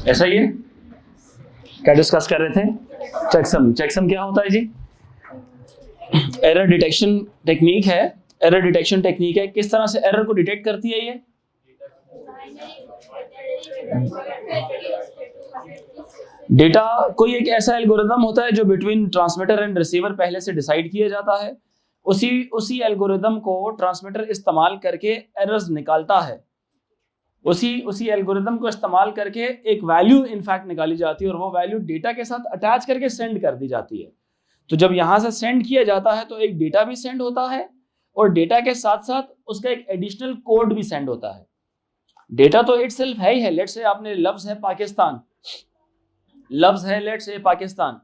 ऐसा ही है। क्या डिस्कस कर रहे थे? चेकसम। चेकसम क्या होता है जी? एरर डिटेक्शन टेक्निक है। एरर डिटेक्शन टेक्निक है, किस तरह से एरर को डिटेक्ट करती है ये? डेटा कोई एक ऐसा एल्गोरिदम होता है जो बिटवीन ट्रांसमीटर एंड रिसीवर पहले से डिसाइड किया जाता है। उसी एल्गोरिदम को ट्रांसमीटर इस्तेमाल करके एरर्स निकालता है। उसी एल्गोरिदम को इस्तेमाल करके एक वैल्यू इनफैक्ट निकाली जाती है और वो वैल्यू डेटा के साथ अटैच करके सेंड कर दी जाती है। तो जब यहाँ से सेंड किया जाता है तो एक डेटा भी सेंड होता है और डेटा के साथ साथ उसका एक एडिशनल कोड भी सेंड होता है। डेटा तो इटसेल्फ है ही है। लेट्स से आपने लफ्ज है पाकिस्तान, लफ्ज है लेट्स से पाकिस्तान,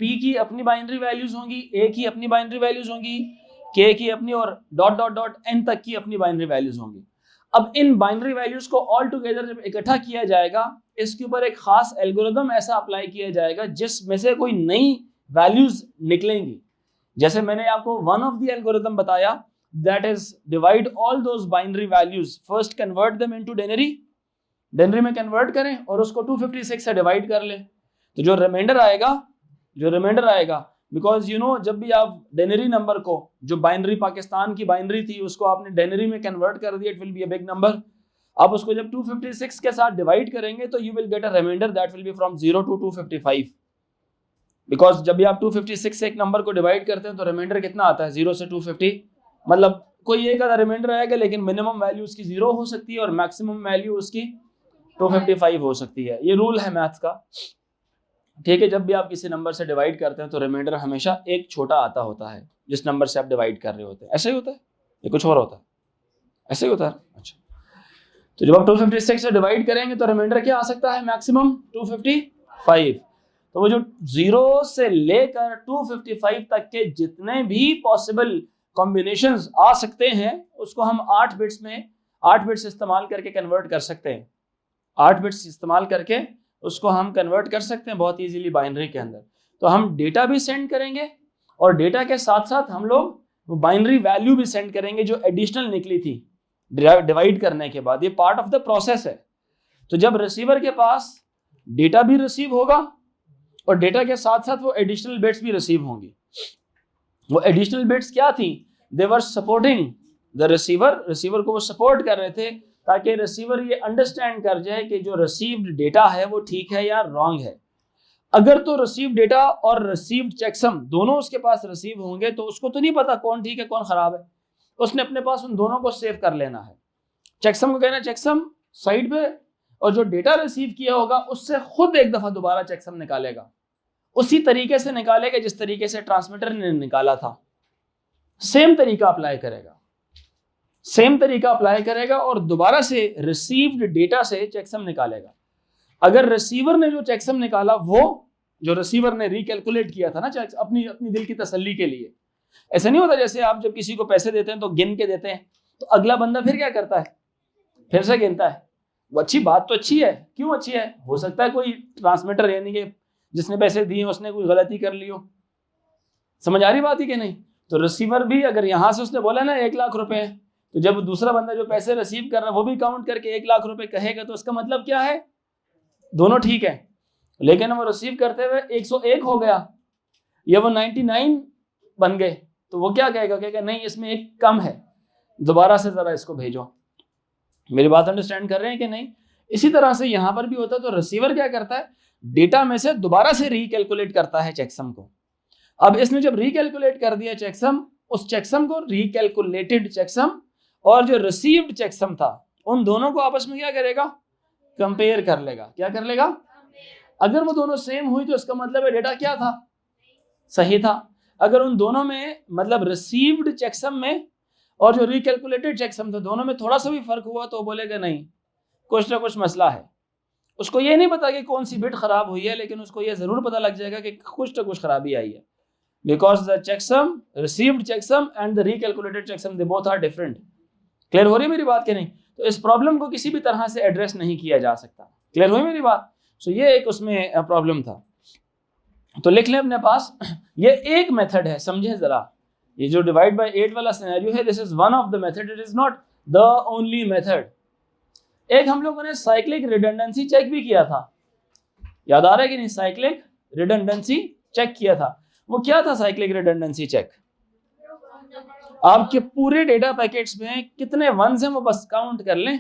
पी की अपनी बाइनरी वैल्यूज होंगी, ए की अपनी बाइनरी वैल्यूज होंगी, के की अपनी और डॉट डॉट डॉट एन तक की अपनी बाइनरी वैल्यूज होंगी। अब इन बाइनरी वैल्यूज को ऑल टुगेदर जब इकट्ठा किया जाएगा, इसके ऊपर एक खास एल्गोरिदम ऐसा अप्लाई किया जाएगा जिसमें से कोई नई वैल्यूज निकलेंगी। जैसे मैंने आपको वन ऑफ द एल्गोरिदम बताया, that is divide all those binary values, first convert them into denary, denary में कन्वर्ट करें और उसको 256 से डिवाइड कर लें। तो जो रिमाइंडर आएगा बिकॉज यू नो जब भी आप डेनरी नंबर को, जो बाइनरी पाकिस्तान की बाइनरी थी, उसको आपने डेनरी में कन्वर्ट कर दिया, it will be a big number. आप उसको जब 256 के साथ डिवाइड करेंगे तो you will get a remainder that will be from 0 to 255। Because जब भी आप 256 से एक नंबर को डिवाइड करते हैं तो रिमाइंडर कितना आता है? 0 से 250। मतलब कोई एक आधा रिमाइंडर आएगा, लेकिन मिनिमम वैल्यू उसकी 0 हो सकती है और मैक्सिमम वैल्यू उसकी 255 हो सकती है। ये रूल है मैथ्स का, ठीक है। जब भी आप किसी नंबर से डिवाइड करते हैं तो रिमाइंडर हमेशा एक छोटा आता होता है जिस नंबर से आप डिवाइड कर रहे होते हैं। ऐसा ही होता है या कुछ और होता है? ऐसा ही होता है। अच्छा, तो जब आप 256 से डिवाइड करेंगे तो रिमाइंडर क्या आ सकता है? मैक्सिमम 255। तो वो जो 0 से लेकर 255 तक के जितने भी पॉसिबल कॉम्बिनेशंस आ सकते हैं उसको हम 8 बिट्स इस्तेमाल करके कन्वर्ट कर सकते हैं। 8 बिट्स इस्तेमाल करके उसको हम कन्वर्ट कर सकते हैं बहुत इजीली बाइनरी के अंदर। तो हम डेटा भी सेंड करेंगे और डेटा के साथ साथ हम लोग बाइनरी वैल्यू भी सेंड करेंगे जो एडिशनल निकली थी डिवाइड करने के बाद। ये पार्ट ऑफ द प्रोसेस है। तो जब रिसीवर के पास डेटा भी रिसीव होगा और डेटा के साथ साथ वो एडिशनल बिट्स भी रिसीव होंगी। वो एडिशनल बिट्स क्या थी? दे वर सपोर्टिंग द रिसीवर को वो सपोर्ट कर रहे थे ताकि रिसीवर ये अंडरस्टैंड कर जाए कि जो रिसीव्ड डेटा है वो ठीक है या रॉन्ग है। अगर तो रिसीव्ड डेटा और रिसीव्ड चेकसम दोनों उसके पास रिसीव होंगे तो उसको तो नहीं पता कौन ठीक है कौन खराब है। उसने अपने पास उन दोनों को सेव कर लेना है। चेकसम को कहना चेकसम साइड पे, और जो डेटा रिसीव किया होगा उससे खुद एक दफा दोबारा चेकसम निकालेगा, उसी तरीके से निकालेगा जिस तरीके से ट्रांसमीटर ने निकाला था। सेम तरीका अप्लाई करेगा और दोबारा से रिसीव्ड डेटा से चेकसम निकालेगा। अगर रिसीवर ने जो चेकसम निकाला वो जो रिसीवर ने रिकैलकुलेट किया था ना अपनी दिल की तसल्ली के लिए, ऐसा नहीं होता जैसे आप जब किसी को पैसे देते हैं तो गिन के देते हैं तो अगला बंदा फिर क्या करता है? फिर से गिनता है। वो अच्छी बात तो अच्छी है, क्यों अच्छी है? हो सकता है कोई ट्रांसमीटर यानी कि जिसने पैसे दिए उसने कोई गलती कर ली हो। समझ आ रही बात ही कि नहीं? तो रिसीवर भी अगर यहाँ से उसने बोला ना 1 लाख रुपए, तो जब दूसरा बंदा जो पैसे रिसीव कर रहा है वो भी काउंट करके 1 लाख रुपए कहेगा तो उसका मतलब क्या है? दोनों ठीक है। लेकिन वो रिसीव करते हुए 101 हो गया या वो 99 बन गए तो वो क्या कहेगा नहीं इसमें एक कम है, दोबारा से जरा इसको भेजो। मेरी बात अंडरस्टैंड कर रहे हैं कि नहीं? इसी तरह से यहाँ पर भी होता है। तो रिसीवर क्या करता है? डेटा में से दोबारा से रिकैलकुलेट करता है चेकसम को। अब इसने जब रिकैलकुलेट कर दिया चेकसम, उस चेकसम को रिकैलकुलेटेड चेकसम और जो रिसीव्ड चेकसम था उन दोनों को आपस में क्या करेगा? कंपेयर कर लेगा। क्या कर लेगा? अगर वो दोनों सेम हुई तो इसका मतलब है डेटा क्या था? सही था। अगर उन दोनों में मतलब रिसीव्ड चेकसम में और जो रिकैलकुलेटेड चेकसम था दोनों में थोड़ा सा भी फर्क हुआ तो बोलेगा नहीं कुछ ना कुछ मसला है। उसको ये नहीं पता कि कौन सी बिट खराब हुई है, लेकिन उसको ये जरूर पता लग जाएगा कि कुछ ना कुछ खराबी आई है। Because the checksum, received checksum and the recalculated checksum they both are different. Clear हो रही है मेरी बात कि नहीं? तो इस प्रॉब्लम को किसी भी तरह से एड्रेस नहीं किया जा सकता। क्लियर हुई मेरी बात? सो ये एक उसमें प्रॉब्लम था। तो लिख लें अपने पास, ये एक मेथड है, समझे जरा। ये जो डिवाइड बाय 8 वाला सिनेरियो है, this is one of the method, it is not the only method. एक हम लोगों ने साइक्लिक रिडंडेंसी चेक भी किया था याद आ रहा है कि नहीं? साइक्लिक रिडंडेंसी चेक किया था। वो क्या था साइक्लिक रिडंडेंसी चेक? आपके पूरे डेटा पैकेट्स में कितने वंस हैं वो बस काउंट कर लें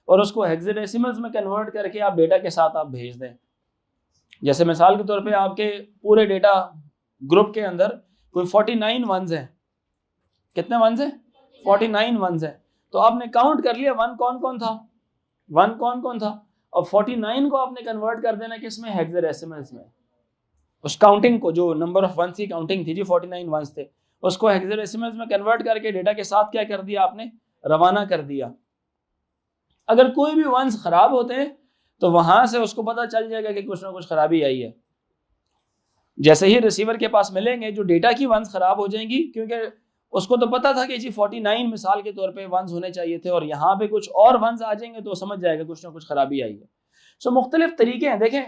और उसको हेक्साडेसिमल्स में कन्वर्ट करके आप डेटा के साथ आप भेज दें। जैसे मिसाल के तौर पे आपके पूरे डेटा ग्रुप के अंदर कोई 49 वंस हैं। कितने वंस हैं? 49 वंस हैं। तो आपने काउंट कर लिया वन कौन कौन था, वन कौन कौन था, और 49 को आपने कन्वर्ट कर देना किसमें? हेक्साडेसिमल्स में। उस काउंटिंग को, जो नंबर ऑफ वंस की काउंटिंग थी जी 49 वंस थे, उसको हेक्साडेसिमल्स में कन्वर्ट करके डेटा के साथ क्या कर दिया आपने? रवाना कर दिया। अगर कोई भी वंस खराब होते हैं तो वहां से उसको पता चल जाएगा कि कुछ ना कुछ खराबी आई है। जैसे ही रिसीवर के पास मिलेंगे जो डेटा की वंस खराब हो जाएंगी, क्योंकि उसको तो पता था कि जी 49 मिसाल के तौर पे वंस होने चाहिए थे और यहाँ पे कुछ और वंस आ जाएंगे तो समझ जाएगा कुछ ना कुछ खराबी आई है। सो मुख्तलिफ तरीके हैं। देखें,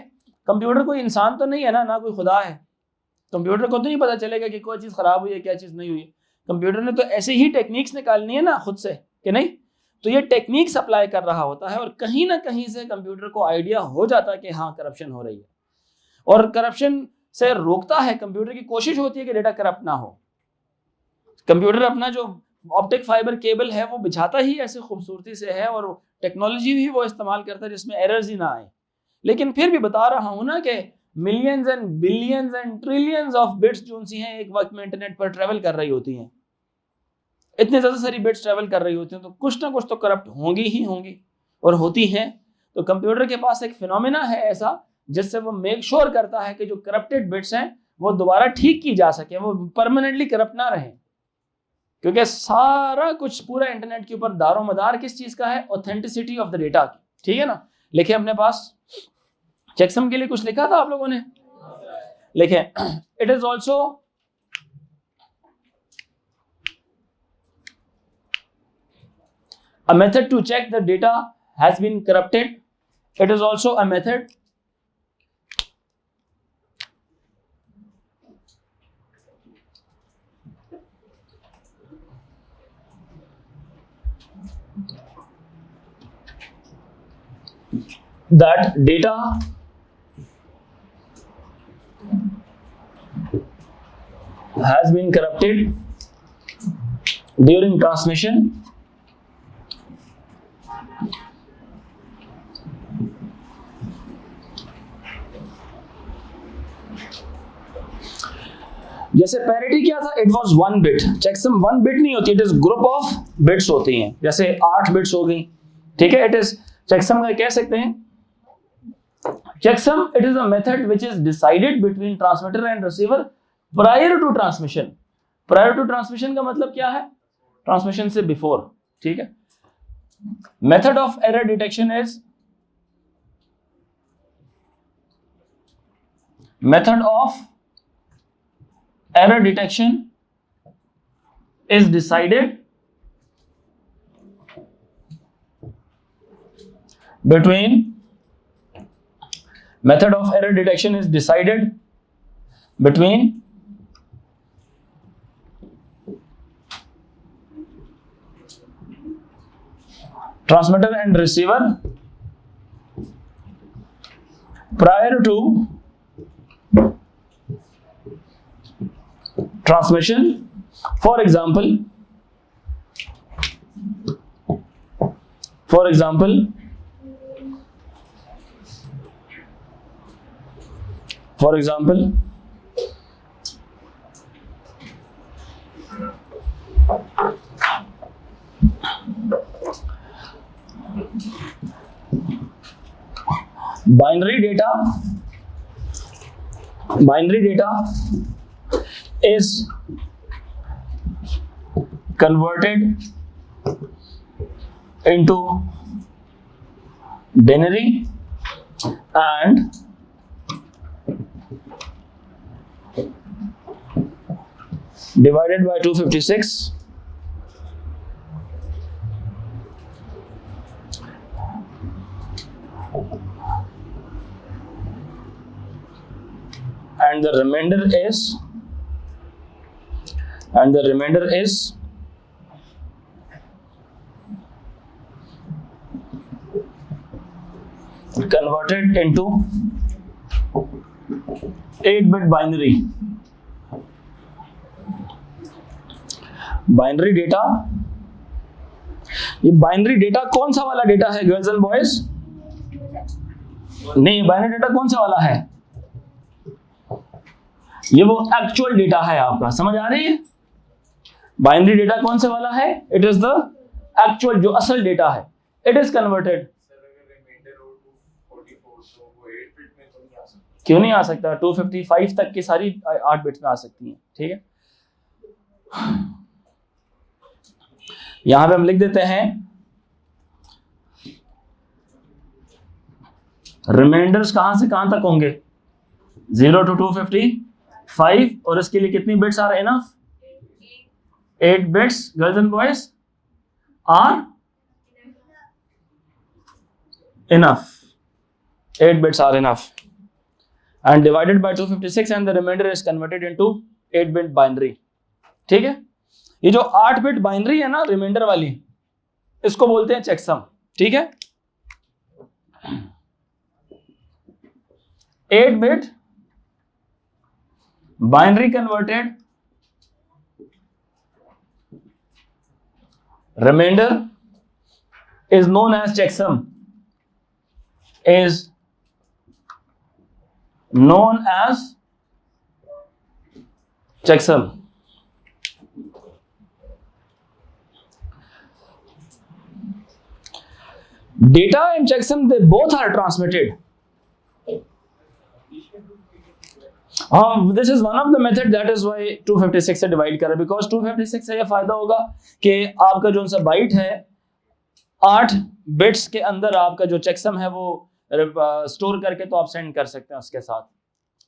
कंप्यूटर कोई इंसान तो नहीं है ना कोई खुदा है। कंप्यूटर को तो नहीं पता चलेगा कि कोई चीज़ खराब हुई है, क्या चीज़ नहीं हुई है। कंप्यूटर ने तो ऐसे ही टेक्निक्स निकालनी है ना खुद से, कि नहीं? तो ये टेक्निक्स अप्लाई कर रहा होता है और कहीं ना कहीं से कंप्यूटर को आइडिया हो जाता है कि हाँ करप्शन हो रही है, और करप्शन से रोकता है। कंप्यूटर की कोशिश होती है कि डेटा करप्ट ना हो। कंप्यूटर अपना जो ऑप्टिक फाइबर केबल है वो बिछाता ही ऐसे खूबसूरती से है और टेक्नोलॉजी भी वो इस्तेमाल करता है जिसमें एरर्स ही ना आए। लेकिन फिर भी बता रहा हूं ना कि millions and billions and trillions of bits जो सी हैं एक वक्त में इंटरनेट पर ट्रेवल कर रही होती हैं। इतने ज़्यादा सारी बिट्स ट्रेवल कर रही होती हैं तो कुछ ना कुछ तो करप्ट होंगी ही होंगी और होती हैं। तो कंप्यूटर के पास एक फिनोमेना है ऐसा जिससे वो मेक श्योर करता है कि जो करप्टेड बिट्स हैं वो दोबारा ठीक की जा सके, वो परमानेंटली करप्ट ना रहें। क्योंकि सारा कुछ पूरा इंटरनेट के ऊपर दारोमदार किस चीज़ का है? ऑथेंटिसिटी ऑफ द डेटा की। ठीक है ना? लिखे अपने पास चेकसम के लिए कुछ लिखा था आप लोगों ने? लिखे, it is also a method to check the data has been corrupted. It is also a method that data has been corrupted during transmission जैसे पैरिटी क्या था? It was 1 bit. Checksum 1 bit नहीं होती, it is group of bits होती हैं। जैसे 8 bits हो गई, ठीक है? इट इज चेकसम का कह सकते हैं checksum. It is a method which is decided between transmitter and receiver prior to transmission. Prior to transmission का मतलब क्या है? Transmission से before, ठीक है? Method of error detection is decided between method of error detection is decided between transmitter and receiver prior to transmission. For example, binary data is converted into binary and divided by 256 and the remainder is converted into 8 bit binary, binary data. ये binary data कौन सा वाला data है girls and boys? नहीं, binary data कौन सा वाला है? ये वो एक्चुअल डेटा है आपका, समझ आ रही है? बाइनरी डेटा कौन सा वाला है? इट इज द एक्चुअल, जो असल डेटा है। It is converted. क्यों नहीं आ सकता? 255 तक की सारी 8 बिट्स में आ सकती हैं, ठीक है। यहां पे हम लिख देते हैं रिमाइंडर्स कहां से कहां तक होंगे? 0 to 255, और इसके लिए कितनी bits are enough? 8 bits. Girls and boys are enough, 8 bits are enough and divided by 256 and the remainder is converted into 8 bit binary, ठीक है। ये जो 8 बिट बाइनरी है ना रिमाइंडर वाली, इसको बोलते हैं चेकसम, ठीक है। 8 bit binary converted remainder is known as checksum, is known as checksum. Data and checksum, they both are transmitted. This is one of the method, that is why 256 से divide करें, because 256 से ये फायदा होगा कि आपका जो सा बाइट है 8 बिट्स के अंदर आपका जो चेकसम है वो स्टोर करके तो आप सेंड कर सकते हैं उसके साथ,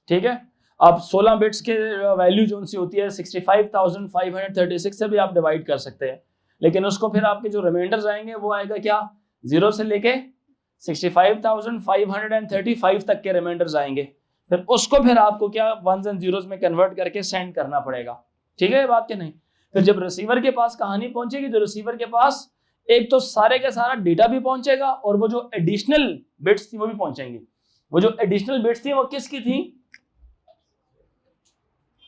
ठीक है। आप 16 बिट्स के वैल्यू जो सी होती है 65,536 से भी आप डिवाइड कर सकते हैं, लेकिन उसको फिर आपके जो रिमाइंडर्स आएंगे वो आएगा क्या, 0 से लेके 65,535 तक के रिमाइंडर्स आएंगे, फिर उसको फिर आपको क्या वंस एंड जीरोस में कन्वर्ट करके सेंड करना पड़ेगा, ठीक है ये बात कि नहीं। फिर जब रिसीवर के पास कहानी पहुंचेगी तो रिसीवर के पास एक तो सारे का सारा डेटा भी पहुंचेगा और वो जो एडिशनल बिट्स थी वो भी पहुंचेंगी। वो जो एडिशनल बिट्स थी वो किसकी थी?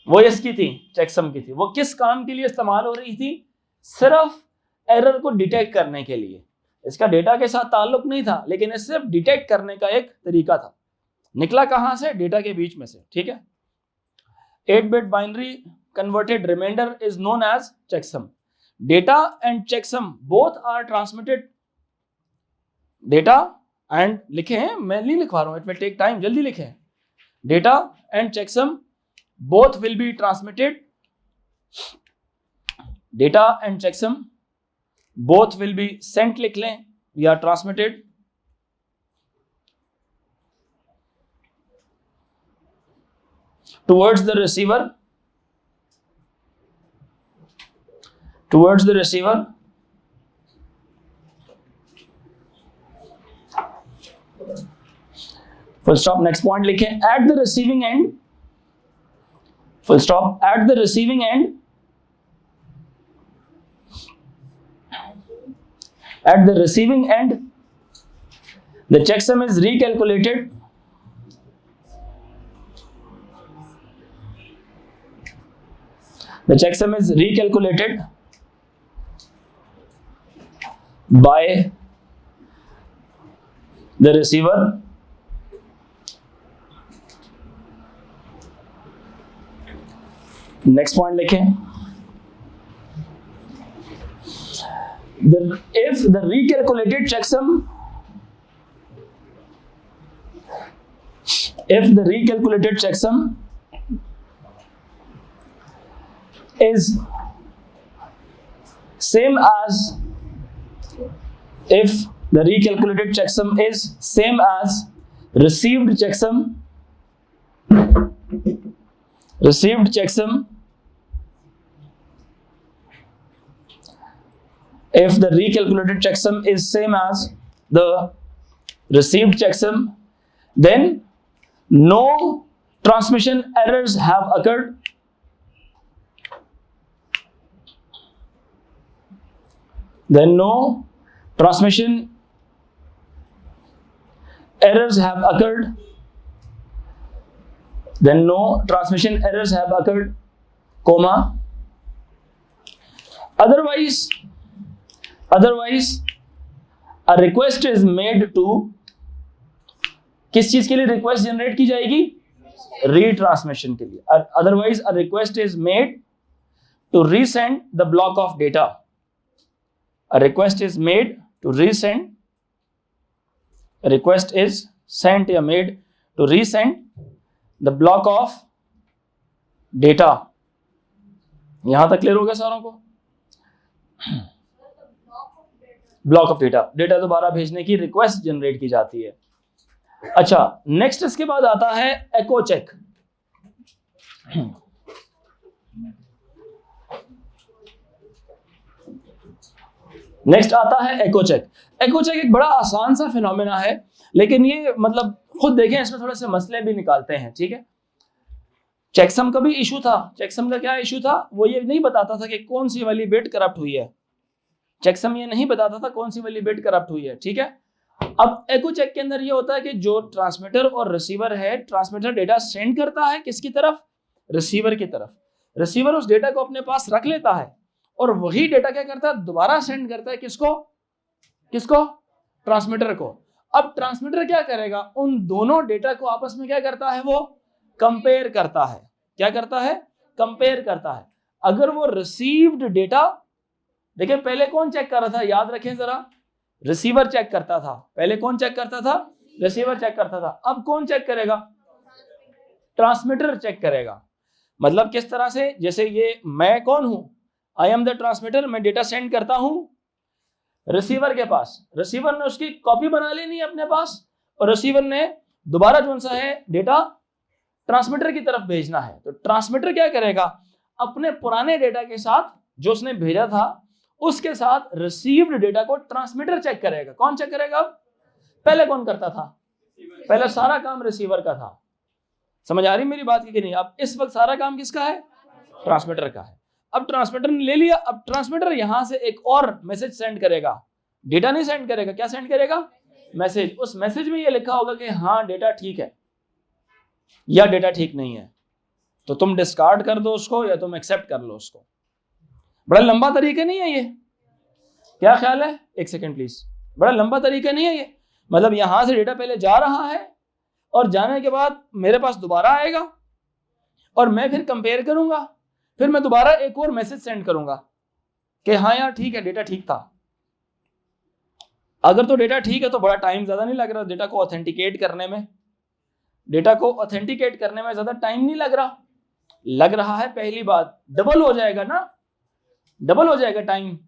वो इसकी थी, चेकसम की थी। वो किस काम के लिए इस्तेमाल हो रही थी? सिर्फ एरर को डिटेक्ट करने के लिए। इसका डेटा के साथ ताल्लुक नहीं था, लेकिन ये सिर्फ डिटेक्ट करने का एक तरीका था। निकला कहां से? डेटा के बीच में से, ठीक है। 8 bit binary converted remainder is known as checksum. Data and checksum both are transmitted. Data and लिखे हैं, मैं नहीं लिखवा रहा हूं, it will take time, जल्दी लिखे। Data and checksum both will be transmitted. Data and checksum both will be sent, लिख लें, या transmitted towards the receiver, full stop, next point लिखें, at the receiving end, full stop, at the receiving end, the checksum is recalculated by the receiver next point लिखें, if the recalculated checksum is same as received checksum, if the recalculated checksum is same as the received checksum, then no transmission errors have occurred. Then no transmission errors have occurred then no transmission errors have occurred, comma, otherwise a request is made to, किस चीज के लिए request generate की जाएगी? Retransmission के लिए. Otherwise a request is made to resend the block of data. A request is made to resend, request is sent या made to resend the block of data. यहां तक क्लियर हो गया सारों को? ब्लॉक ऑफ डेटा, डेटा दोबारा भेजने की रिक्वेस्ट जनरेट की जाती है. अच्छा, नेक्स्ट इसके बाद आता है एको चेक. नेक्स्ट आता है एको चेक. एको चेक एक बड़ा आसान सा फिनोमेना है, लेकिन ये मतलब खुद देखें इसमें थोड़े से मसले भी निकालते हैं. ठीक है, चेकसम का भी इशू था. चेकसम का क्या इशू था? वो ये नहीं बताता था कि कौन सी वाली बिट करप्ट हुई है. चेकसम ये नहीं बताता था कौन सी वाली बिट करप्ट हुई है. ठीक है, अब एको चेक के अंदर ये होता है कि जो ट्रांसमीटर और रिसीवर है, ट्रांसमीटर डेटा सेंड करता है किसकी तरफ? रिसीवर की तरफ. रिसीवर उस डेटा को अपने पास रख लेता है और वही डेटा क्या करता है? दोबारा सेंड करता है किसको? ट्रांसमीटर को. अब ट्रांसमीटर क्या करेगा? उन दोनों डेटा को आपस में क्या करता है? वो कंपेयर करता है. क्या करता है? कंपेयर करता है. अगर वो रिसीव्ड डेटा, देखिए पहले कौन चेक कर रहा था? याद रखें जरा, रिसीवर चेक करता था. पहले कौन चेक करता था? रिसीवर चेक करता था. अब कौन चेक करेगा? ट्रांसमीटर चेक करेगा. मतलब किस तरह से? जैसे ये मैं कौन हूं? I am the transmitter. मैं डेटा सेंड करता हूं रिसीवर के पास. रिसीवर ने उसकी कॉपी बना लेनी है अपने पास और रिसीवर ने दोबारा जो सा है डेटा ट्रांसमीटर की तरफ भेजना है. तो ट्रांसमीटर क्या करेगा? अपने पुराने डेटा के साथ जो उसने भेजा था उसके साथ रिसीव्ड डेटा को ट्रांसमीटर चेक करेगा. कौन चेक करेगा? अब पहले कौन करता था? पहले सारा काम रिसीवर का था. समझ आ रही मेरी बात की नहीं? अब इस वक्त सारा काम किसका है? ट्रांसमीटर का है. अब ट्रांसमीटर ने ले लिया. अब ट्रांसमीटर यहां से एक और मैसेज सेंड करेगा. डेटा नहीं सेंड करेगा. क्या सेंड करेगा? मैसेज. उस मैसेज में ये लिखा होगा कि हाँ डेटा ठीक है या डेटा ठीक नहीं है. तो तुम डिस्कार्ड कर दो उसको या तुम एक्सेप्ट कर लो उसको. बड़ा लंबा तरीका नहीं है ये? क्या ख्याल है? एक सेकंड प्लीज. बड़ा लंबा तरीका नहीं है ये? मतलब यहां से डेटा पहले जा रहा है और जाने के बाद मेरे पास दोबारा आएगा और मैं फिर कंपेयर करूंगा, फिर मैं दोबारा एक और मैसेज सेंड करूंगा कि हाँ यार ठीक है डेटा ठीक था. अगर तो डेटा ठीक है तो बड़ा टाइम ज्यादा नहीं लग रहा डेटा को ऑथेंटिकेट करने में. डेटा को ऑथेंटिकेट करने में ज्यादा टाइम नहीं लग रहा. लग रहा है पहली बात, डबल हो जाएगा ना, डबल हो जाएगा टाइम.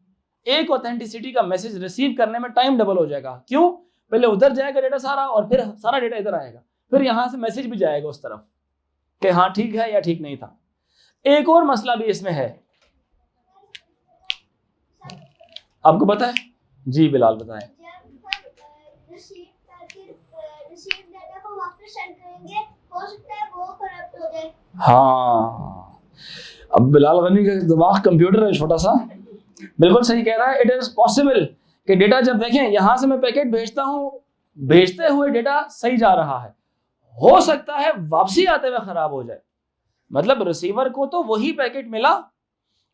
एक ऑथेंटिसिटी का मैसेज रिसीव करने में टाइम डबल हो जाएगा. क्यों? पहले उधर जाएगा डेटा सारा और फिर सारा डेटा इधर आएगा, फिर यहां से मैसेज भी जाएगा उस तरफ कि हाँ ठीक है या ठीक नहीं था. एक और मसला भी इसमें है, आपको पता है? जी बिलाल बताएं. हाँ, अब बिलाल गनी का दिमाग कंप्यूटर है छोटा सा, बिल्कुल सही कह रहा है. इट इज पॉसिबल कि डेटा जब देखें यहां से मैं पैकेट भेजता हूं, भेजते हुए डेटा सही जा रहा है, हो सकता है वापसी आते हुए खराब हो जाए. मतलब रिसीवर को तो वही पैकेट मिला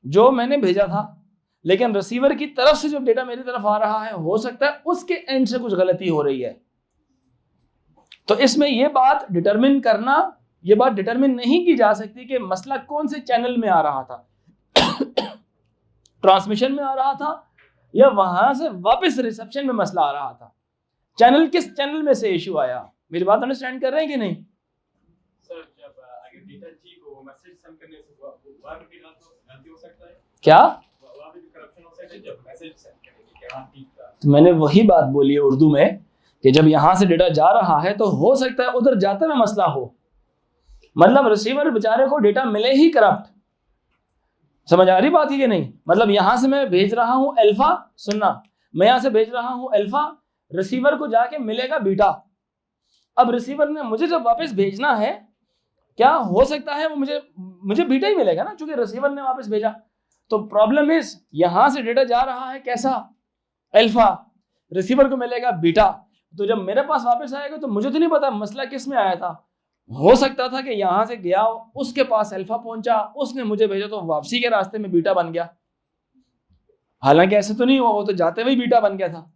जो मैंने भेजा था, लेकिन रिसीवर की तरफ से जो डेटा मेरी तरफ आ रहा है हो सकता है उसके एंड से कुछ गलती हो रही है. तो इसमें यह बात डिटरमिन नहीं की जा सकती कि मसला कौन से चैनल में आ रहा था, ट्रांसमिशन में आ रहा था या वहां से वापस रिसेप्शन में मसला आ रहा था. चैनल किस चैनल में से इशू आया? मेरी बात अंडरस्टैंड कर रहे हैं कि नहीं? सर जब अगर डेटा ठीक हो, मैसेज सेंड करने से वहां भी गलती हो सकता है क्या? वहां भी करप्शन हो सकता है जब मैसेज सेंड करेंगे क्या ठीक था. तो मैंने वही बात बोली है उर्दू में कि जब यहां से डेटा जा रहा है तो हो सकता है उधर जाते में मसला हो. मतलब रिसीवर बेचारे को डेटा मिले ही करप्ट. समझ आ रही बात है कि नहीं? मतलब यहां से मैं भेज रहा हूं अल्फा, सुनना, मैं यहां से भेज रहा हूं अल्फा, रिसीवर को जाके मिलेगा बीटा. अब रिसीवर ने मुझे जब वापस भेजना है, क्या हो सकता है वो मुझे बीटा ही मिलेगा ना, क्योंकि रिसीवर ने वापस भेजा. तो प्रॉब्लम इज यहां से डेटा जा रहा है कैसा? अल्फा, रिसीवर को मिलेगा बीटा. तो जब मेरे पास वापस आएगा तो मुझे तो नहीं पता मसला किस में आया था, हो सकता था कि यहाँ से गया, उसके पास अल्फा पहुंचा, उसने मुझे भेजा तो वापसी के रास्ते में बीटा बन गया। हालांकि ऐसे तो नहीं हुआ, वो तो जाते हुए बीटा बन गया था।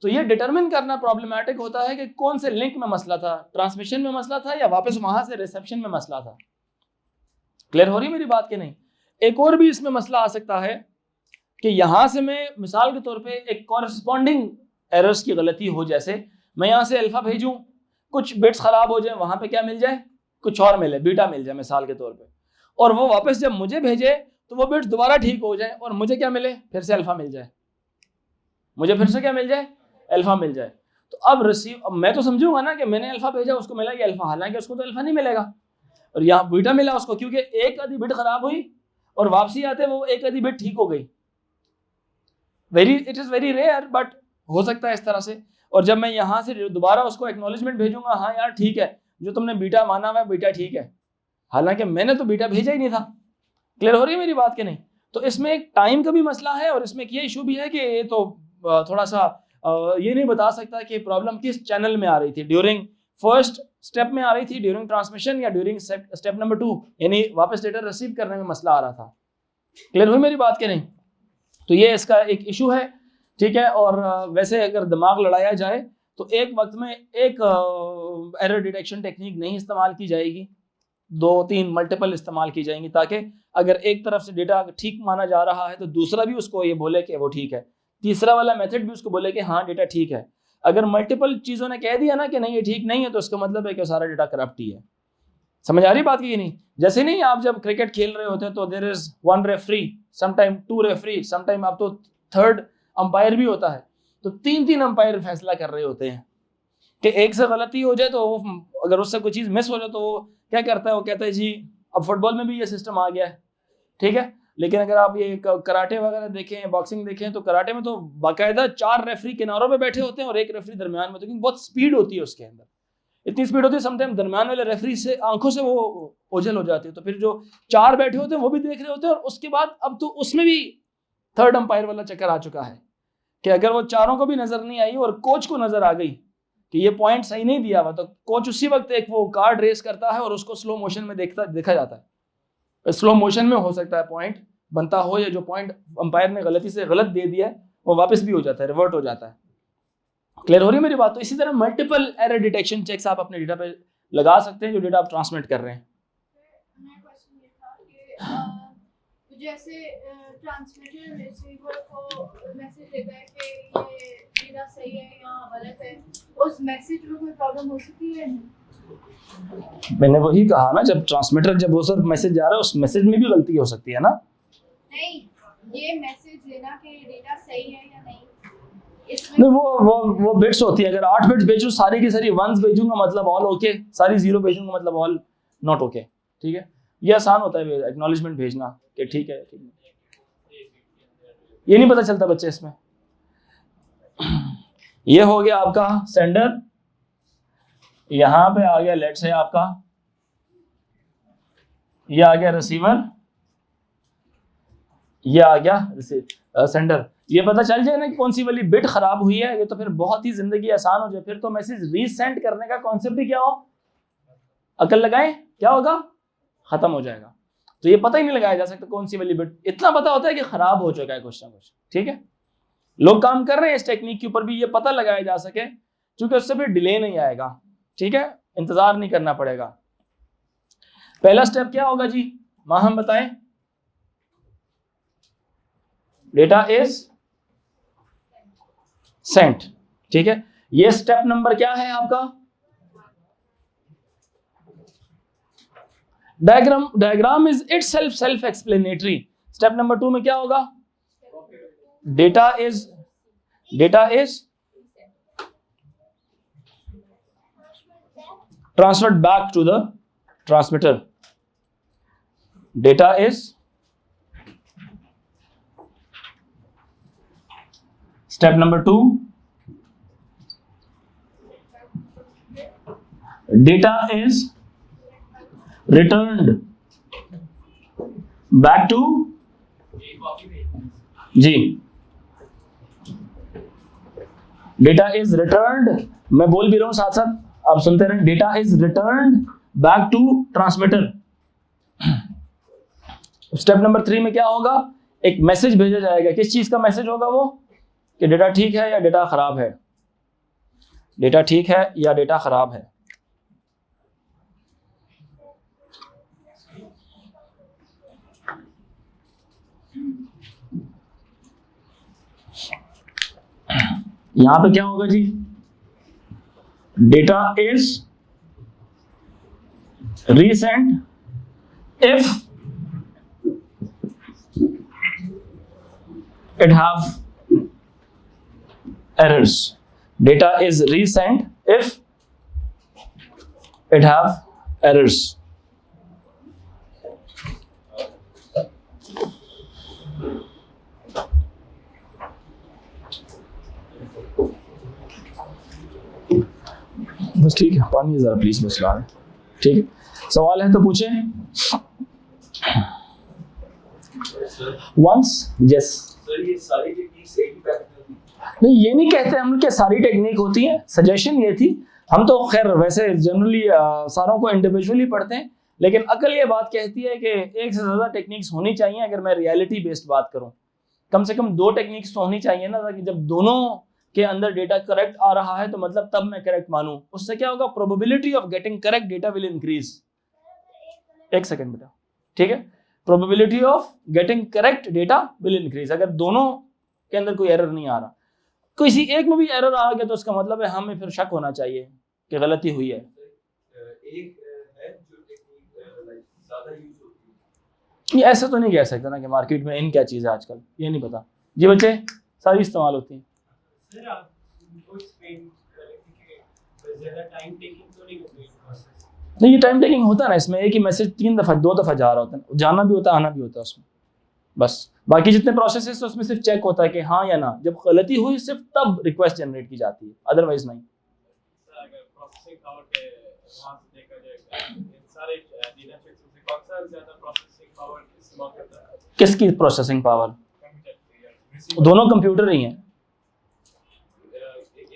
तो ये डिटरमिन करना प्रॉब्लमैटिक होता है कि कौन से लिंक में मसला था, ट्रांसमिशन में मसला था या वापस वहां से रिसेप्शन में मसला था। क्लियर हो रही मेरी बात कि नहीं? एक और भी इसमें मसला आ सकता है कि यहां से मैं मिसाल के तौर पे एक कॉरेस्पॉन्डिंग एरर्स की गलती हो, जैसे मैं यहां से अल्फा भेजूं, कुछ बिट्स खराब हो जाए, वहां पे क्या मिल जाए, कुछ और मिले, बीटा मिल जाए मिसाल के तौर पे, और वो वापस जब मुझे भेजे तो वो बिट्स दोबारा ठीक हो जाए और मुझे क्या मिले, फिर से अल्फा मिल जाए, मुझे फिर से क्या मिल जाए, अल्फा मिल जाए। तो अब मैं तो समझूंगा ना कि मैंने अल्फा भेजा, उसको मिला ये अल्फा, हालांकि उसको तो अल्फा नहीं मिलेगा, और यहाँ बीटा मिला उसको, क्योंकि एक आधी बिट खराब हुई और वापसी आते वो एक आधी बिट ठीक हो गई। It is very rare, but हो सकता है इस तरह से। और जब मैं यहाँ से दोबारा उसको एक्नॉलेजमेंट भेजूंगा, हाँ यार ठीक है, जो तुमने बीटा माना हुआ है बीटा ठीक है, हालांकि मैंने तो बीटा भेजा ही नहीं था। क्लियर हो रही है मेरी बात कि नहीं? तो इसमें एक टाइम का भी मसला है, और इसमें ये इशू भी है कि ये तो थोड़ा सा ये नहीं बता सकता कि प्रॉब्लम किस चैनल में आ रही थी, ड्यूरिंग फर्स्ट स्टेप में आ रही थी, ड्यूरिंग ट्रांसमिशन, या ड्यूरिंग स्टेप नंबर 2, यानी वापस डेटा रिसीव करने में मसला आ रहा था। क्लियर हुई मेरी बात कि नहीं? तो ये इसका एक इशू है, ठीक है। और वैसे अगर दिमाग लड़ाया जाए तो एक वक्त में एक एरर डिटेक्शन टेक्निक नहीं इस्तेमाल की जाएगी, 2-3 मल्टीपल इस्तेमाल की जाएंगी, ताकि अगर एक तरफ से डेटा ठीक माना जा रहा है तो दूसरा भी उसको ये बोले कि वो ठीक है, तीसरा वाला मेथड भी उसको बोले कि हाँ डेटा ठीक है। अगर मल्टीपल चीज़ों ने कह दिया ना कि नहीं ये ठीक नहीं है, तो इसका मतलब है कि सारा डेटा करप्ट ही है। समझ आ रही बात की नहीं? जैसे नहीं, आप जब क्रिकेट खेल रहे होते हैं तो there is 1 referee, sometime 2 referee, sometime आप तो 3rd अंपायर भी होता है, तो 3 अंपायर फैसला कर रहे होते हैं कि एक से गलती हो जाए तो वो, अगर उससे कोई चीज़ मिस हो जाए तो वो क्या करता है, वो कहता है जी, अब फुटबॉल में भी ये सिस्टम आ गया है, ठीक है। लेकिन अगर आप ये कराटे वगैरह देखें, बॉक्सिंग देखें, तो कराटे में तो बाकायदा 4 रेफरी किनारों पे बैठे होते हैं और 1 रेफरी दरमियान में, क्योंकि बहुत स्पीड होती है उसके अंदर, इतनी स्पीड होती है समटाइम दरमियान वाले रेफरी से आंखों से वो ओझल हो जाती है। तो फिर जो 4 बैठे होते हैं वो भी देख रहे होते हैं, और उसके बाद अब तो उसमें भी 3rd अंपायर वाला चक्कर आ चुका है कि अगर वो चारों को भी नजर नहीं आई और कोच को नजर आ गई कि ये पॉइंट सही नहीं दिया हुआ, तो कोच उसी वक्त एक वो कार्ड रेस करता है और उसको स्लो मोशन में देखा जाता है। स्लो मोशन में हो सकता है पॉइंट बनता हो, या जो पॉइंट अंपायर ने गलती से गलत दे दिया है वो वापस भी हो जाता है, रिवर्ट हो जाता है। क्लियर हो रही है मेरी बात? तो इसी तरह मल्टीपल एरर डिटेक्शन चेक्स आप अपने डेटा पे लगा सकते हैं जो डेटा आप ट्रांसमिट कर रहे हैं। जैसे ट्रांसमीटर रिसीवर को मैसेज देता है कि ये डेटा सही है या गलत है, उस मैसेज में कोई प्रॉब्लम हो सकती है? मैंने वही कहा ना, जब ट्रांसमीटर जब वो सब मैसेज जा रहा है, उस मैसेज में भी गलती हो सकती है ना। नहीं, ये मैसेज देना कि डेटा सही है या नहीं, नहीं, वो बिट्स होती है। अगर 8 बिट्स भेजूं, सारी की सारी 1s भेजूंगा मतलब ऑल ओके, सारी 0 भेजूंगा मतलब ऑल नॉट ओके, ठीक है। ये आसान होता है एक्नॉलेजमेंट भेजना कि ठीक है, ठीक है। ये नहीं पता चलता बच्चे इसमें। ये हो गया आपका सेंडर, यहां पे आ गया लेट्स से आपका, ये आ गया रिसीवर, ये आ गया सेंडर। ये पता चल जाए ना कि कौन सी वाली बिट खराब हुई है, ये तो फिर बहुत ही जिंदगी आसान हो जाए। फिर तो मैसेज रीसेंड करने का कॉन्सेप्ट ही क्या हो, अकल लगाएं, क्या होगा, खत्म हो जाएगा। तो ये पता ही नहीं लगाया जा सकता कौन सी वाली बिट, इतना पता होता है कि खराब हो चुका है कुछ ना कुछ, ठीक है। लोग काम कर रहे हैं इस टेक्निक के ऊपर भी, ये पता लगाया जा सके, क्योंकि उससे फिर डिले नहीं आएगा, ठीक है, इंतजार नहीं करना पड़ेगा। पहला स्टेप क्या होगा जी, मां हम बताएं। डेटा इज सेंट, ठीक है। ये स्टेप नंबर क्या है आपका, diagram is itself self explanatory. Step number 2 में क्या होगा, data is transferred back to the transmitter. Data is step number 2. Data is returned back to जी, डेटा इज रिटर्न्ड, मैं बोल भी रहा हूं साथ साथ आप सुनते रहें। Data is returned back to transmitter. Step number 3 में क्या होगा, एक मैसेज भेजा जाएगा। किस चीज का मैसेज होगा वो, कि डेटा ठीक है या डेटा खराब है, डेटा ठीक है या डेटा खराब है। यहां पे क्या होगा जी, data is resent if it have errors. Data is resent if it have errors. बस ठीक है, पानी जरा प्लीज बस ला दें। ठीक है, सवाल है तो पूछें। वंस यस सर ये सारी टेक्निक्स एक ही पैकेज में होती हैं? नहीं, ये नहीं कहते हम कि सारी टेक्निक होती हैं, सजेशन ये थी। हम तो खैर वैसे जनरली सारों को इंडिविजुअली पढ़ते हैं, लेकिन अकल ये बात कहती है कि एक से ज़्यादा टेक्निक्स होनी चाहिए। अगर मैं रियलिटी बेस्ड बात करूं, कम से कम 2 टेक्निक्स तो होनी चाहिए ना, ताकि जब दोनों के अंदर डेटा करेक्ट आ रहा है तो मतलब तब मैं करेक्ट मानूं। उससे क्या होगा, probability of getting correct data will increase. एक सेकेंड बेटा, ठीक है, probability of getting correct data will increase. अगर दोनों के अंदर कोई एरर नहीं आ रहा, किसी एक में भी एरर आ गया तो उसका मतलब है हमें फिर शक होना चाहिए कि गलती हुई है। एक है जो टेक्निक लाइक ज्यादा यूज होती है। ये ऐसा तो नहीं कह सकते ना कि मार्केट में इन क्या चीज़ है आजकल, ये नहीं पता जी बच्चे, सारी इस्तेमाल होती हैं। सर आप वो एक्सप्लेन करें कि ज्यादा टाइम टेकिंग तो नहीं होती प्रोसेस? नहीं, ये टाइम टेकिंग होता है ना, इसमें एक ही मैसेज 3 दफ़ा 2 दफ़ा जा रहा होता है, जाना भी होता है आना भी होता है उसमें, बस। बाकी जितने प्रोसेस है उसमें सिर्फ चेक होता है कि हाँ या ना। जब गलती हुई सिर्फ तब रिक्वेस्ट जनरेट की जाती है, अदरवाइज नहीं। सर अगर प्रोसेसिंग पावर पे वहां से देखा जाए इन सारे डेटा सेट्स में कौन सा ज्यादा प्रोसेसिंग पावर इस्तेमाल करता है? किसकी प्रोसेसिंग पावर? कंप्यूटर या रिसीवर? दोनों कंप्यूटर ही हैं।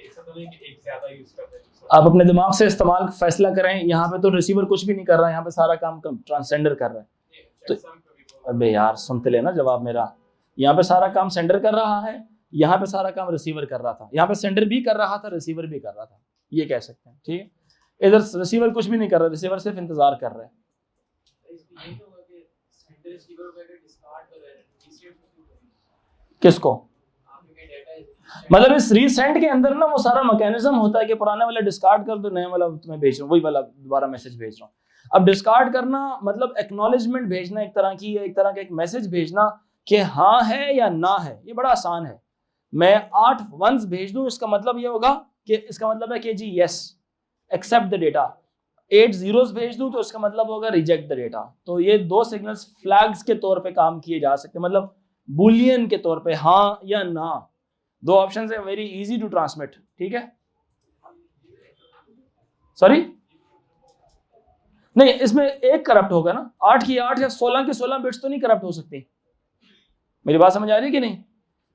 ऐसा तो नहीं कि एक ज्यादा यूज करते हैं। आप अपने दिमाग से इस्तेमाल फैसला करें। यहाँ पे तो रिसीवर कुछ भी नहीं कर रहा है, यहाँ पे सारा काम ट्रांससेंडर कर रहा है। तो अबे यार सुनते लेना जवाब मेरा, यहाँ पे सारा काम सेंडर कर रहा है, यहाँ पे सारा काम रिसीवर कर रहा था। यहाँ पे सेंडर भी कर रहा था, रिसीवर भी कर रहा था, ये कह सकते हैं। ठीक है, इधर रिसीवर कुछ भी नहीं कर रहा, रिसीवर सिर्फ इंतजार कर रहा है। किसको? मतलब इस रीसेंट के अंदर ना वो सारा मैकेनिज्म होता है कि पुराने वाला डिस्कार्ड कर दो, नए वाला तुम्हें भेज रहा हूँ, वही वाला दोबारा मैसेज भेज रहा हूँ। अब डिस्कार्ड करना मतलब एक्नॉलेजमेंट भेजना, एक तरह की, एक तरह का एक मैसेज भेजना कि हाँ है या ना है। ये बड़ा आसान है। मैं 8 वंस भेज दूं, इसका मतलब ये होगा कि इसका मतलब है कि जी yes accept the data. 8 zeros भेज दूं तो इसका मतलब होगा रिजेक्ट द डेटा। तो ये 2 सिग्नल्स फ्लैग्स के तौर पे काम किए जा सकते हैं, मतलब बुलियन के तौर पे, हाँ या ना। 2 ऑप्शन है, वेरी इजी टू ट्रांसमिट। ठीक है, सॉरी नहीं, इसमें एक करप्ट होगा ना, 8 की 8 या 16 की 16 बिट्स तो नहीं करप्ट हो सकती। मेरी बात समझ आ रही है कि नहीं?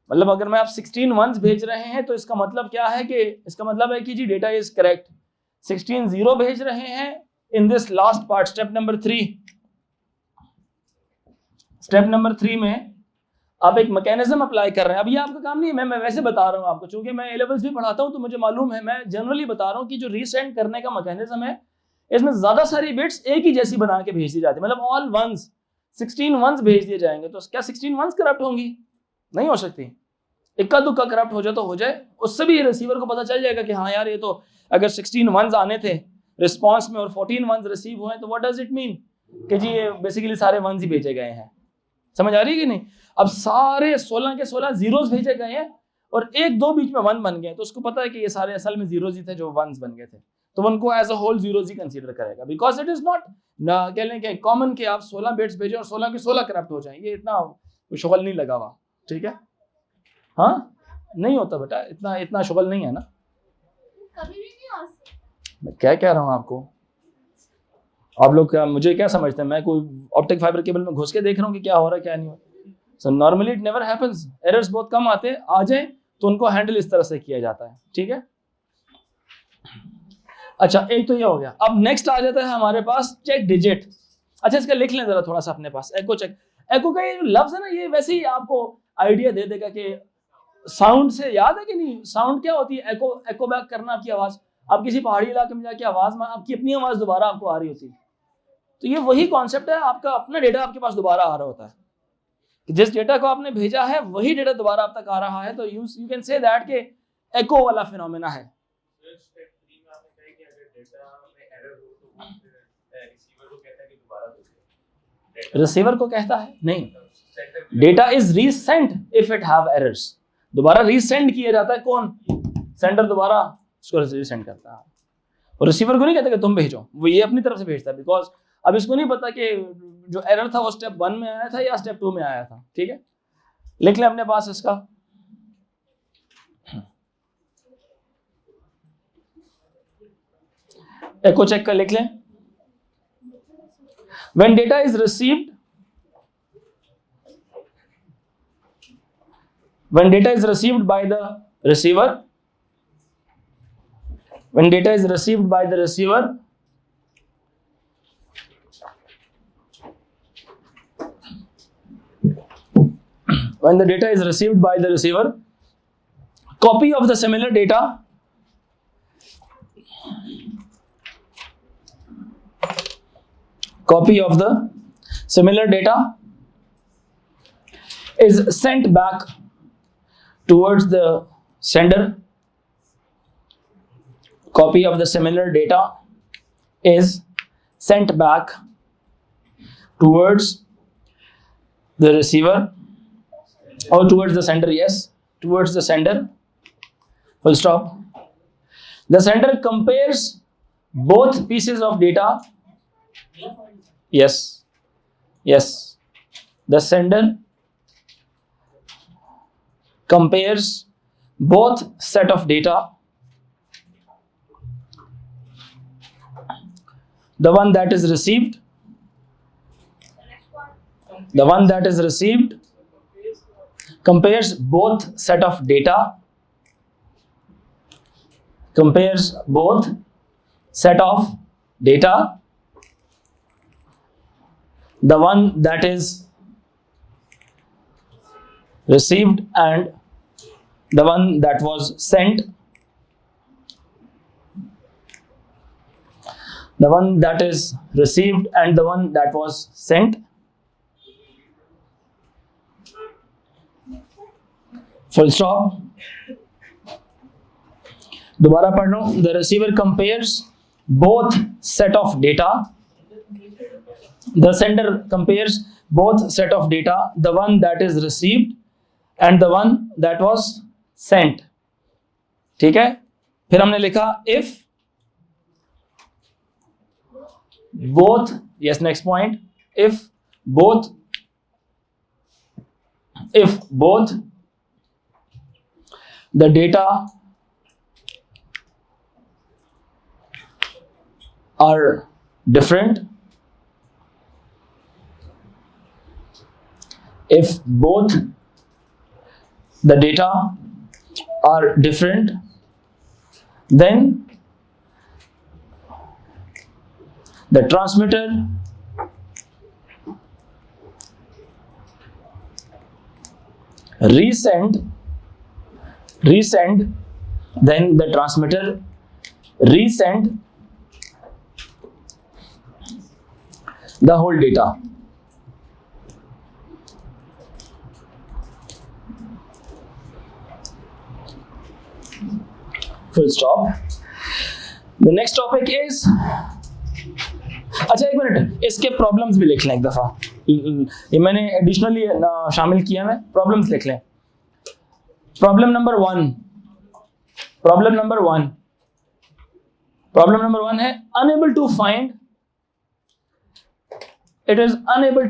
मतलब अगर मैं आप 16 वंस भेज रहे हैं तो इसका मतलब क्या है कि इसका मतलब है कि जी डेटा इज करेक्ट। 16 0 भेज रहे हैं in this last part, step number 3। Step number 3 में आप एक मैकेनिज्म अप्लाई कर रहे हैं। अब ये आपका काम नहीं है, मैं वैसे बता रहा हूं आपको, चूंकि मैं ए लेवल्स भी पढ़ाता हूं तो मुझे मालूम है। मैं जनरली बता रहा हूं कि जो रीसेंड करने का मैकेनिज्म है, इसमें ज्यादा सारी बिट्स एक ही जैसी बना के भेज दी जाती है, मतलब ऑल वंस 16 वंस भेज दिए जाएंगे। तो क्या 16 वंस करप्ट होंगी? नहीं हो सकती। इक्का दुक्का करप्ट हो जाए तो हो जाए, उससे भी रिसीवर को पता चल जाएगा कि हाँ यार ये तो अगर 16 वंस आने थे रिस्पॉन्स में और 14 वंस रिसीव हुए तो व्हाट डज इट मीन कि जी ये बेसिकली सारे वंस ही भेजे गए हैं। समझ आ रही है कि नहीं? अब सारे 16 के 16 जीरोस भेजे गए हैं और 1-2 बीच में 1 बन गए, तो उसको पता है कि ये सारे असल में जीरोस ही थे जो वंस बन गए थे, तो उनको एज अ होल जीरोस ही कंसीडर करेगा। बिकॉज इट इज नॉट कह लें कि कॉमन कि आप 16 बिट्स भेजें और 16 के 16 करप्ट हो जाएं, ये इतना शुगल नहीं लगा हुआ। ठीक है, हाँ नहीं होता बेटा, इतना शुगल नहीं है ना। कभी भी नहीं आ सकता। मैं क्या कह रहा हूँ आपको, आप लोग क्या मुझे क्या समझते हैं? मैं कोई ऑप्टिक फाइबर केबल में घुस के देख रहा हूँ कि क्या हो रहा है क्या नहीं हो रहा। So normally it never happens. Errors बहुत कम आते हैं, आ जाए तो उनको हैंडल इस तरह से किया जाता है। ठीक है, अच्छा, एक तो ये हो गया। अब नेक्स्ट आ जाता है हमारे पास चेक डिजिट। अच्छा, इसका लिख लें जरा थोड़ा सा अपने पास, एको चेक। एको का ये जो लफ्ज है ना, ये वैसे ही आपको आइडिया दे देगा कि साउंड से याद है कि नहीं, साउंड क्या होती है? एको, एको बैक करना आपकी आवाज। आप किसी पहाड़ी इलाके में जाके आवाज में आपकी अपनी आवाज दोबारा आपको आ रही होती है, तो ये वही कॉन्सेप्ट है, आपका अपना डेटा आपके पास दोबारा आ रहा होता है। जिस डेटा को आपने भेजा है वही डेटा दोबारा आप तक आ रहा है, तो यू कैन से दैट के एको वाला फिनोमेना है। स्टेप 3 में आपने कहा कि अगर डेटा में एरर हो तो वो फिर रिसीवर को कहता है कि दोबारा भेजो। रिसीवर को कहता है नहीं, data is resent if it have errors. दोबारा रीसेंड किया जाता है, कौन? सेंडर दोबारा उसको रीसेंड करता है, और रिसीवर को नहीं कहता कि तुम भेजो, वो ये अपनी तरफ से भेजता है। बिकॉज अब इसको नहीं पता कि जो एरर था वो स्टेप 1 में आया था या स्टेप 2 में आया था। ठीक है, लिख लें अपने पास इसका। एको चेक का लिख लें। When data is received, when data is received by the receiver, when data is received by the receiver, when the data is received by the receiver, copy of the similar data is sent back towards the sender. Copy of the similar data is sent back towards the receiver, or towards the sender. Yes, towards the sender, full stop. The sender compares both pieces of data. Yes, the sender compares both set of data, the one that is received compares both set of data, the one that is received and the one that was sent, the one that is received and the one that was sent, full stop. दोबारा पढ़ लो। The receiver compares both set of data, the sender compares both set of data, the one that is received and the one that was sent. ठीक है, फिर हमने लिखा if both, yes, next point, if both the data are different, if both the data are different, then the transmitter resend, then the transmitter resend the whole data. Full stop. The next topic is, अच्छा एक minute, इसके problems भी लिख लें एक दफ़ा, ये मैंने एडिशनली शामिल किया है, प्रॉब्लम्स लिख लें। प्रॉब्लम नंबर वन है unable to find, it is unable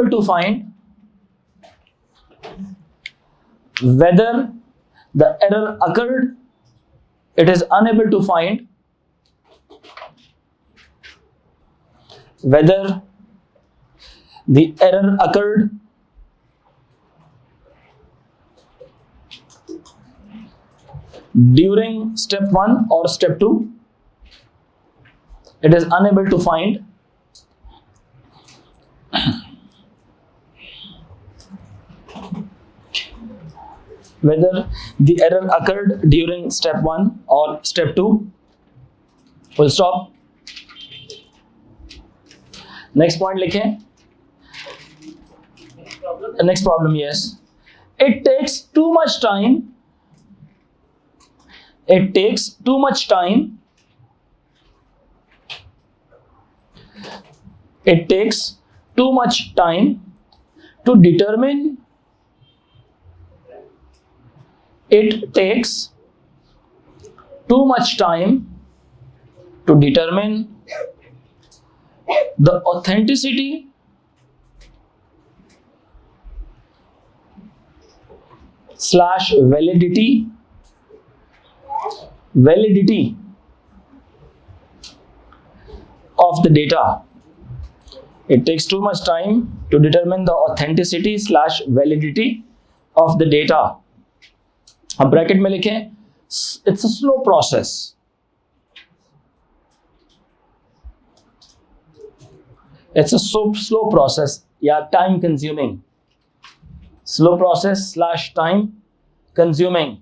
to find whether the error occurred. It is unable to find whether the error occurred during step 1 or step 2, it is unable to find whether the error occurred during step 1 or step 2. Full stop. Next point लिखें. Next problem, yes. It takes too much time. It takes too much time. It takes too much time to determine. It takes too much time to determine the authenticity slash validity of the data. It takes too much time to determine the authenticity slash validity of the data. अब bracket में लिखें, it's a slow process. It's a slow process या time consuming. Slow process slash time consuming.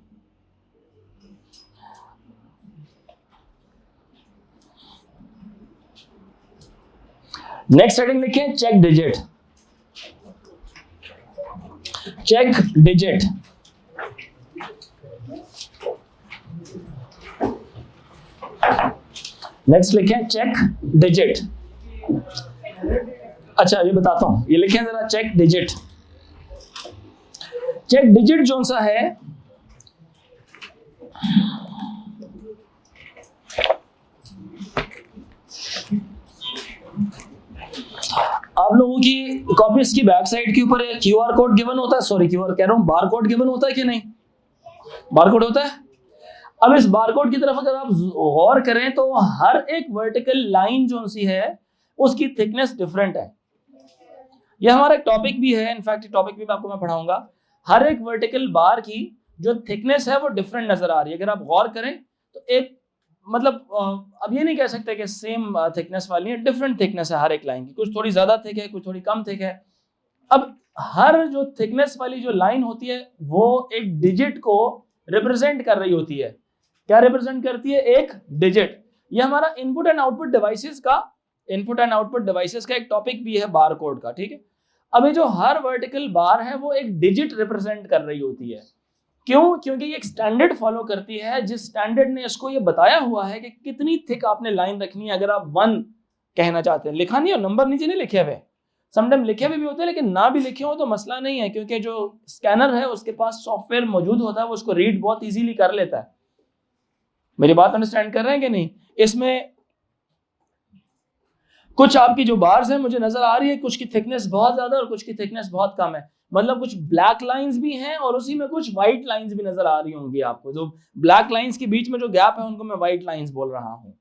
Next heading लिखें check digit. Check digit. Next लिखें check digit. अच्छा ये बताता हूं, ये लिखें जरा चेक डिजिट. चेक डिजिट जो सा है आप लोगों की कॉपीज की बैक साइड के ऊपर एक क्यूआर कोड गिवन होता है. सॉरी क्यूआर कह रहा हूं, बार कोड गिवन होता है कि नहीं? बार कोड होता है. अब इस बार कोड की तरफ अगर आप गौर करें तो हर एक वर्टिकल लाइन जो सी है उसकी थिकनेस डिफरेंट है. यह हमारा एक टॉपिक भी है, इनफैक्ट टॉपिक भी मैं पढ़ाऊंगा. हर एक वर्टिकल बार की जो थिकनेस है वो डिफरेंट नजर आ रही है. अगर आप गौर करें तो एक मतलब अब ये नहीं कह सकते कि सेम थिकनेस वाली है, डिफरेंट थिकनेस है हर एक लाइन की. कुछ थोड़ी ज्यादा थिक है, कुछ थोड़ी कम थिक है. अब हर जो थिकनेस वाली जो लाइन होती है वो एक डिजिट को रिप्रेजेंट कर रही होती है. क्या रिप्रेजेंट करती है? एक डिजिट. ये हमारा इनपुट एंड आउटपुट डिवाइसेस का एक टॉपिक भी है बार कोड का. ठीक है. अब ये जो हर वर्टिकल बार है वो एक डिजिट रिप्रेजेंट कर रही होती है. क्यों? क्योंकि ये एक स्टैंडर्ड फॉलो करती है, जिस स्टैंडर्ड ने इसको ये बताया हुआ है कि कितनी थिक आपने लाइन रखनी है. अगर आप 1 कहना चाहते हैं, लिखा नहीं हो, नंबर नीचे नहीं लिखे हुए, समटाइम लिखे हुए भी होते हैं, लेकिन ना भी लिखे हो तो मसला नहीं है, क्योंकि जो स्कैनर है उसके पास सॉफ्टवेयर मौजूद होता है, वो उसको रीड बहुत इजीली कर लेता है. मेरी बात अंडरस्टैंड कर रहे हैं कि नहीं? इसमें कुछ आपकी जो बार्स हैं मुझे नजर आ रही है, कुछ की थिकनेस बहुत ज्यादा और कुछ की थिकनेस बहुत कम है. मतलब कुछ ब्लैक लाइंस भी हैं और उसी में कुछ व्हाइट लाइंस भी नजर आ रही होंगी आपको. जो ब्लैक लाइंस के बीच में जो गैप है उनको मैं व्हाइट लाइंस बोल रहा हूं.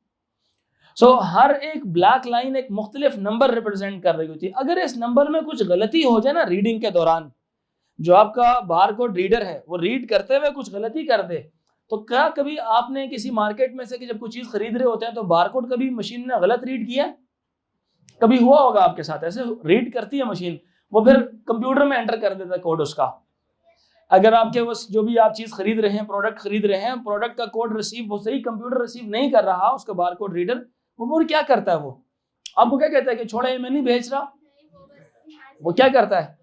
सो हर एक ब्लैक लाइन एक मुख्तलिफ नंबर रिप्रेजेंट कर रही होती है. अगर इस नंबर में कुछ गलती हो जाए ना रीडिंग के दौरान, जो आपका बार कोड रीडर है वो रीड करते हुए कुछ गलती कर दे, तो क्या कभी आपने किसी मार्केट में से कि जब कोई चीज खरीद रहे होते हैं तो बार कोड कभी मशीन ने गलत रीड किया? कभी हुआ होगा आपके साथ? ऐसे रीड करती है मशीन, वो फिर कंप्यूटर में एंटर कर देता है कोड उसका. अगर आपके उस जो भी आप चीज खरीद रहे हैं, प्रोडक्ट खरीद रहे हैं, प्रोडक्ट का कोड रिसीव वो सही कंप्यूटर रिसीव नहीं कर रहा, उसका बार कोड रीडर, वो क्या करता है? वो आपको क्या कहता है कि छोड़ा, ये मैं नहीं भेज रहा. वो क्या करता है?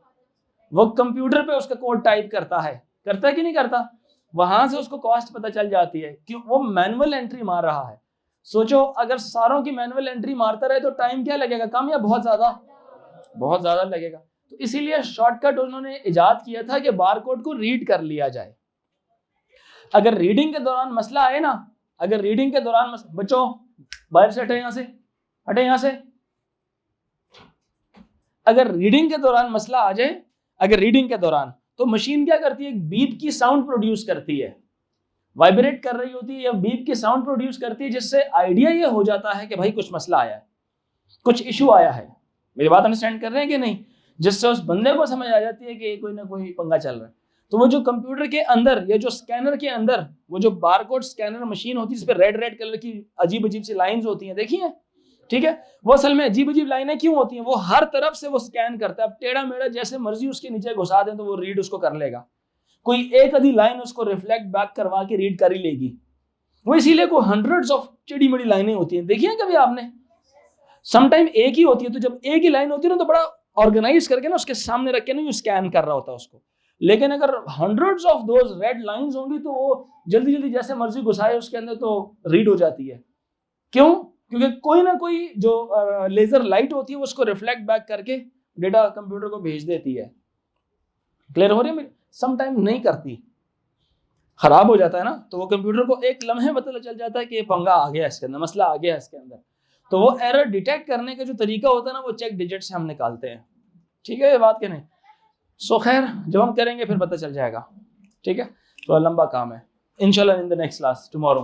वो कंप्यूटर पे उसका कोड टाइप करता है कि नहीं करता? वहां से उसको कॉस्ट पता चल जाती है कि वो मैनुअल एंट्री मार रहा है. सोचो अगर सारों की मैनुअल एंट्री मारता रहे तो टाइम क्या लगेगा? कम या बहुत ज्यादा? बहुत ज्यादा लगेगा. तो इसीलिए शॉर्टकट उन्होंने इजाद किया था कि बारकोड को रीड कर लिया जाए. अगर रीडिंग के दौरान मसला आए ना, अगर रीडिंग के दौरान बच्चों बाहर से हटे, यहां से अगर रीडिंग के दौरान मसला आ जाए, अगर रीडिंग के दौरान, तो मशीन क्या करती है? एक बीप की साउंड प्रोड्यूस करती है, वाइब्रेट कर रही होती है या बीप की साउंड प्रोड्यूस करती है, जिससे आइडिया ये हो जाता है कि भाई कुछ मसला आया है, कुछ इशू आया है. मेरी बात अंडरस्टैंड कर रहे हैं कि नहीं? जिससे उस बंदे को समझ आ जाती है कि कोई ना कोई पंगा चल रहा है. तो वो जो कंप्यूटर के अंदर या जो स्कैनर के अंदर वो जो बारकोड स्कैनर मशीन होती है, जिस पे रेड रेड कलर की अजीब अजीब सी लाइंस होती हैं, देखिए, ठीक है, वो असल में अजीब अजीब लाइनें क्यों होती हैं? वो हर तरफ से वो स्कैन करता है। अब टेढ़ा मेढ़ा जैसे मर्जी उसके नीचे घुसा दें तो वो रीड उसको कर लेगा। कोई एक आधी लाइन उसको रिफ्लेक्ट बैक करवा के रीड कर ही लेगी। वो इसीलिए को हंड्रेड्स ऑफ टेढ़ी मेढ़ी लाइनें होती हैं, देखिए कभी आपने? समटाइम एक ही होती है, तो जब एक ही लाइन होती है ना तो बड़ा ऑर्गेनाइज करके ना उसके सामने रख के ना स्कैन कर रहा होता है उसको। लेकिन अगर hundreds of those red lines होंगी तो वो जल्दी जल्दी जैसे मर्जी घुसाए उसके अंदर तो रीड हो जाती है। क्यों? क्योंकि कोई ना कोई जो लेजर लाइट होती है वो उसको रिफ्लेक्ट बैक करके डेटा कंप्यूटर को भेज देती है। क्लियर हो रही है मेरी? समटाइम नहीं करती, खराब हो जाता है ना, तो वो कंप्यूटर को एक लम्हे पता चल जाता है कि पंगा आ गया इसके अंदर, मसला आ गया इसके अंदर। तो वो एरर डिटेक्ट करने का जो तरीका होता है ना वो चेक डिजिट से हम निकालते हैं। ठीक है ये बात कि नहीं? सो खैर जब हम करेंगे फिर पता चल जाएगा। ठीक है, तो लंबा काम है, इंशाल्लाह in the next class tomorrow.